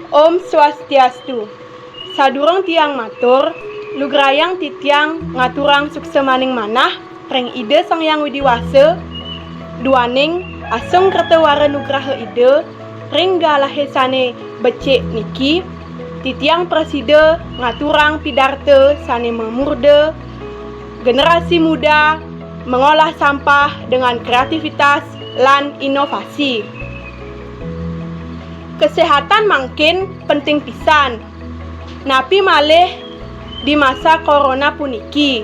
Om Swastiastu. Sadurung tiang matur, lugrayang titiang ngaturang sukse maning manah, reng ide sang yang widiwase, duaning asung kertewara nugraha ide, ring galahe sane becek niki, titiang preside ngaturang pidarte sane memurde, generasi muda mengolah sampah dengan kreativitas lan inovasi. Kesehatan makin penting pisan, napi malih di masa corona puniki.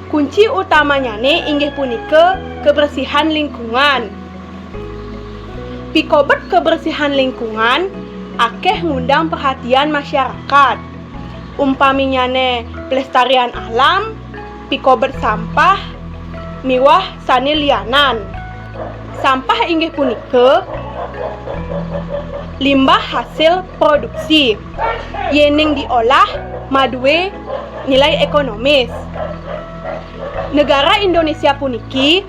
Kunci utamanya inggih punika kebersihan lingkungan. Pikobet kebersihan lingkungan akeh ngundang perhatian masyarakat. Umpaminya pelestarian alam, pikobet sampah, miwah sane lianan. Sampah inggih punika limbah hasil produksi yening diolah maduwe nilai ekonomis. Negara Indonesia puniki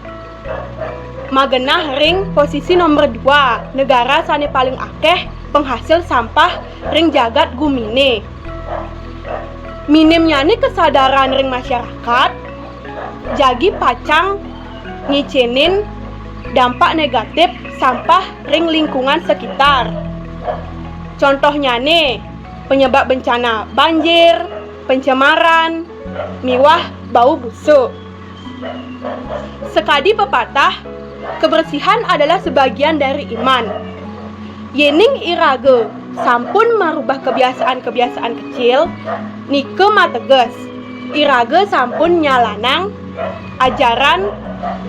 magenah ring posisi nomor 2 negara sane paling akeh penghasil sampah ring jagat gumine. Minimnya kesadaran ring masyarakat jagi pacang ngicenin dampak negatif sampah ring lingkungan sekitar. Contohnya penyebab bencana banjir, pencemaran, miwah bau busuk. Sekadi pepatah, kebersihan adalah sebagian dari iman. Yening irage sampun merubah kebiasaan-kebiasaan kecil, nike mateges irage sampun nyalanang ajaran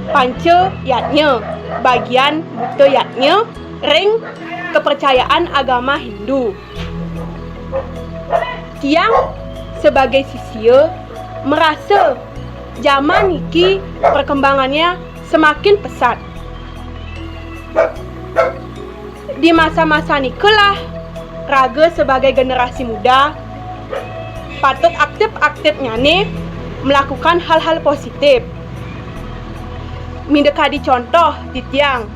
pance yatnya, bagian buto yatnya, ring kepercayaan agama Hindu. Tiang sebagai sisya merasa zaman niki perkembangannya semakin pesat. Di masa-masa nikelah raga sebagai generasi muda patut aktif-aktifnya melakukan hal-hal positif. Mindekadi contoh titiang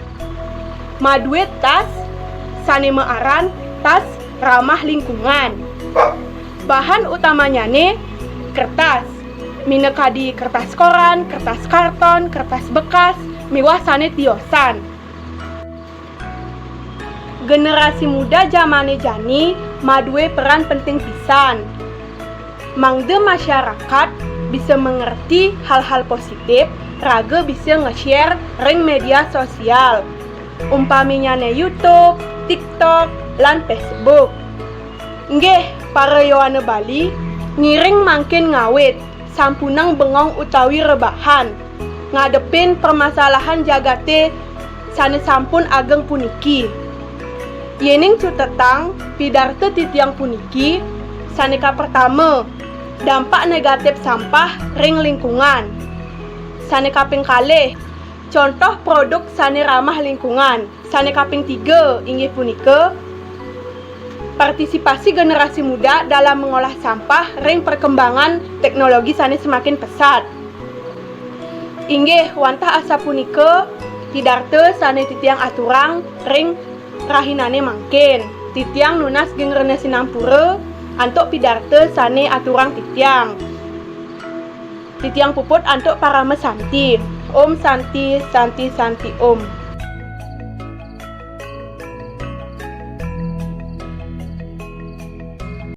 maduwe tas sane mearan tas ramah lingkungan. Bahan utamanya kertas. Mindekadi kertas koran, kertas karton, kertas bekas, miwah sane tiosan. Generasi muda zamane jani maduwe peran penting pisan. Mangde masyarakat bisa mengerti hal-hal positif, raga bisa nge-share ring media sosial. Umpaminya YouTube, TikTok, lan Facebook. Nggih, para yoane Bali, ngiring makin ngawit, sampunang bengong utawi rebahan, ngadepin permasalahan jagate sane sampun ageng puniki. Yening cutetang pidarte titiang puniki, saneka pertama, dampak negatif sampah ring lingkungan. Sane kaping kalih, contoh produk sane ramah lingkungan. Sane kaping 3 inggih punika partisipasi generasi muda dalam mengolah sampah ring perkembangan teknologi sane semakin pesat. Inggih wantah asa punika pidarte sane titiang aturang ring rahinane mangkin. Titiang nunas geng rene sinampura antuk pidarte sane aturang titiang. Titiang puput antuk para mesanti. Om Santi Santi Santi Om.